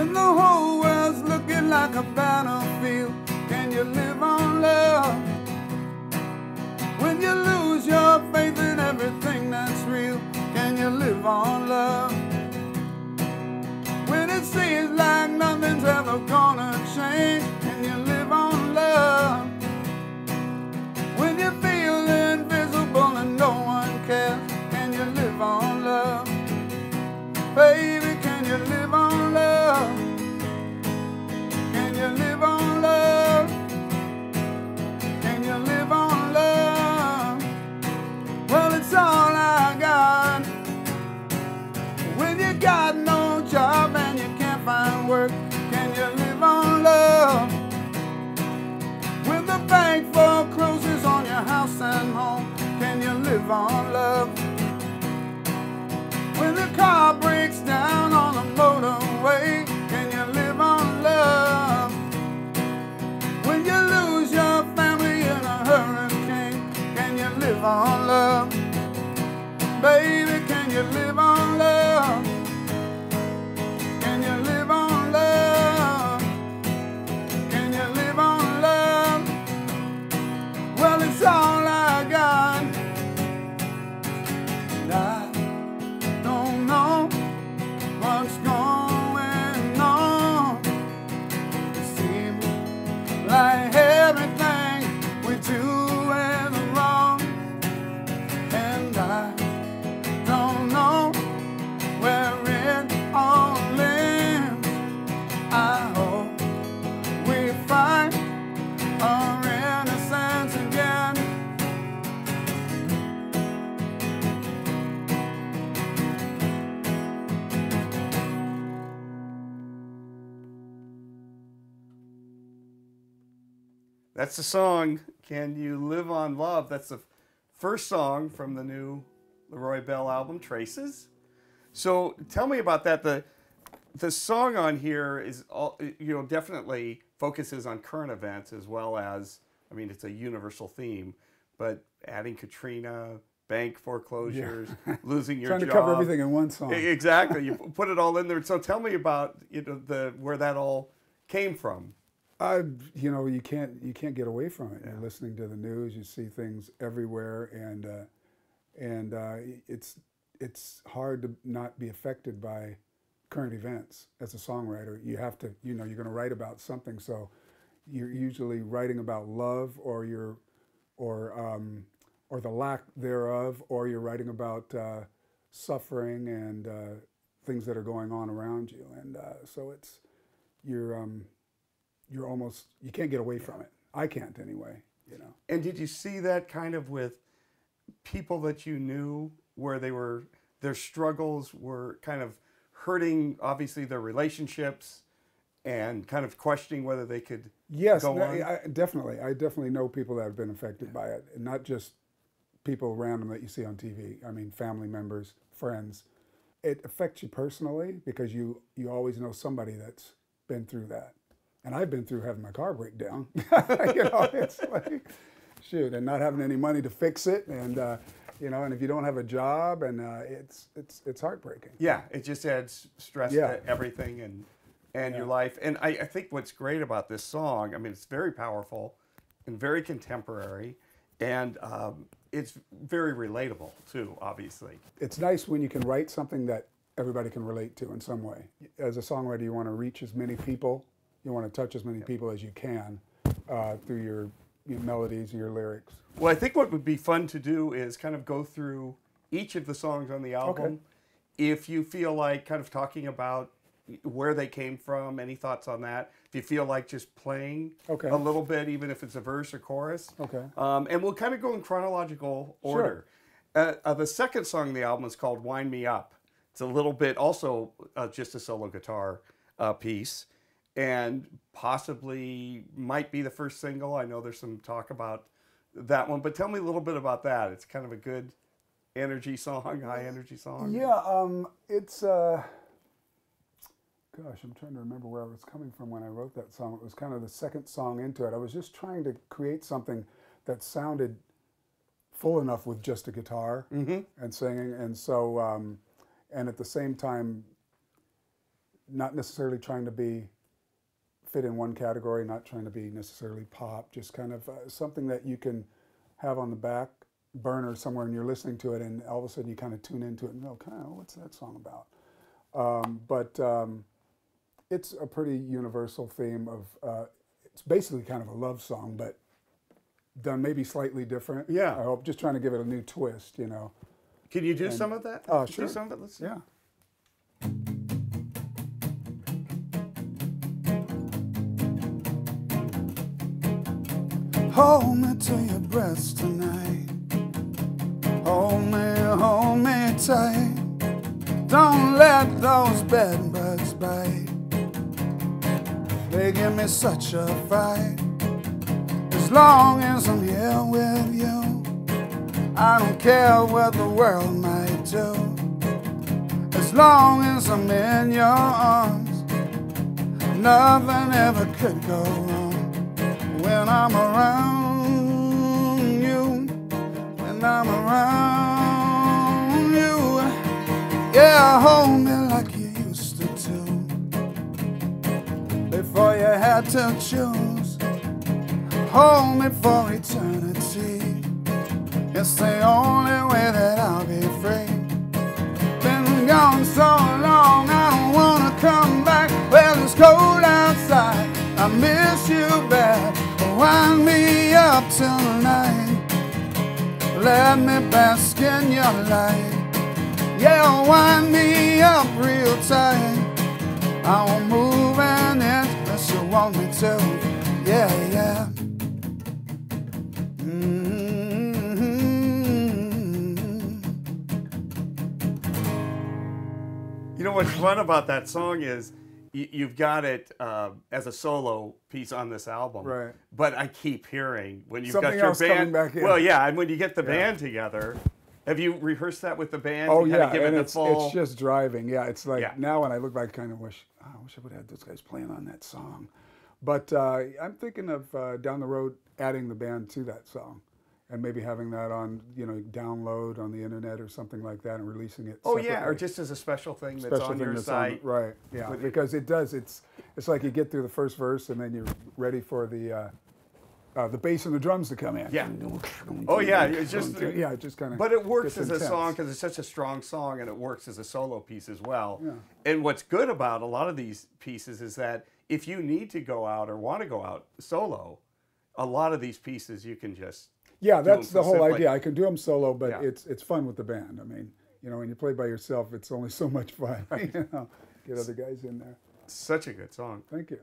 When the whole world's looking like a battlefield, can you live on love? When you lose your faith in everything that's real, can you live on love? When it seems like nothing's ever gonna change, can you live on love? When you feel invisible and no one cares, can you live on love? Baby, can you live on love? Can you live on love? Can you live on love? Well, it's all I got. When you got no job and you can't find work, can you live on love? When the bank forecloses on your house and home, can you live on love? When the car breaks down on the motorway, can you live on love? When you lose your family in a hurricane, can you live on love? Baby, can you live on love? Can you live on love? Can you live on love? Well, it's all I got. And I don't know what's going on. It seems like everything we do is wrong. And I don't know where it all ends. I hope we find our innocence again. That's the song, Can You Live on Love? That's the first song from the new Leroy Bell album, Traces. So tell me about that. The song on here is all, definitely focuses on current events as well as, I mean, it's a universal theme, but adding Katrina, bank foreclosures, losing your Trying job. to cover everything in one song. Exactly. You put it all in there. So tell me about where that all came from. You can't get away from it. Yeah. You're listening to the news, you see things everywhere, and it's hard to not be affected by current events. As a songwriter, you have to, you're going to write about something, so you're usually writing about love or the lack thereof, or you're writing about suffering and things that are going on around you, and so it's you're almost, you can't get away from it. I can't anyway, And did you see that kind of with people that you knew, where their struggles were kind of hurting, obviously, their relationships and kind of questioning whether they could go on? Definitely. I definitely know people that have been affected by it, and not just people random that you see on TV. I mean, family members, friends. It affects you personally because you always know somebody that's been through that. And I've been through having my car break down. It's like, shoot, and not having any money to fix it, and and if you don't have a job, and it's heartbreaking. Yeah, it just adds stress to everything and your life. And I think what's great about this song, I mean, it's very powerful and very contemporary, and it's very relatable too, obviously. It's nice when you can write something that everybody can relate to in some way. As a songwriter, you want to reach as many people. You want to touch as many people as you can through your melodies and your lyrics. Well, I think what would be fun to do is kind of go through each of the songs on the album. Okay. If you feel like kind of talking about where they came from, any thoughts on that? If you feel like just playing a little bit, even if it's a verse or chorus. Okay. And we'll kind of go in chronological order. Sure. The second song on the album is called Wind Me Up. It's a little bit also just a solo guitar piece. And possibly might be the first single. I know there's some talk about that one, but tell me a little bit about that. It's kind of a good energy song, high energy song. Yeah, it's gosh, I'm trying to remember where I was coming from when I wrote that song. It was kind of the second song into it. I was just trying to create something that sounded full enough with just a guitar and singing, and so and at the same time not necessarily trying to fit in one category, not trying to be necessarily pop, just kind of something that you can have on the back burner somewhere and you're listening to it and all of a sudden you kind of tune into it and go, kind of, what's that song about? But it's a pretty universal theme of, it's basically kind of a love song, but done maybe slightly different. Yeah. I hope, just trying to give it a new twist, you know. Can you do some of that? Sure. Do some of it? Let's see. Yeah. Hold me to your breast tonight. Hold me tight. Don't let those bed bugs bite. They give me such a fight. As long as I'm here with you, I don't care what the world might do. As long as I'm in your arms, nothing ever could go wrong. When I'm around you, when I'm around you, yeah, hold me like you used to do. Before you had to choose, hold me for eternity. It's the only way that I'll be free. Been gone so long, I don't wanna come back. Well, it's cold outside, I miss you bad. Wind me up tonight, let me bask in your light. Yeah, wind me up real tight. I won't move an inch unless you want me to. Yeah, yeah. You know what's fun about that song is you've got it as a solo piece on this album, Right? But I keep hearing when you've Something got your else coming band. back in. Well, yeah, and when you get the band together, have you rehearsed that with the band? Oh to kinda yeah, give and it the it's full... just driving. Yeah, it's like Yeah. now when I look back, I kind of wish I would have had those guys playing on that song. But I'm thinking of down the road adding the band to that song, and maybe having that on, you know, download on the internet or something like that, and releasing it. Oh yeah, or separately. just as a special thing that's Special on thing your that's site. right? Yeah, because it does. It's like you get through the first verse and then you're ready for the bass and the drums to come in. Yeah. Oh yeah, it's just yeah, it just kind of. But it works gets as a intense. song because it's such a strong song, and it works as a solo piece as well. Yeah. And what's good about a lot of these pieces is that if you need to go out or want to go out solo, a lot of these pieces you can just Yeah, do 'em that's the whole simply. idea. I can do them solo, but Yeah. it's fun with the band. I mean, you know, when you play by yourself, it's only so much fun. You know, get other guys in there. Such a good song. Thank you.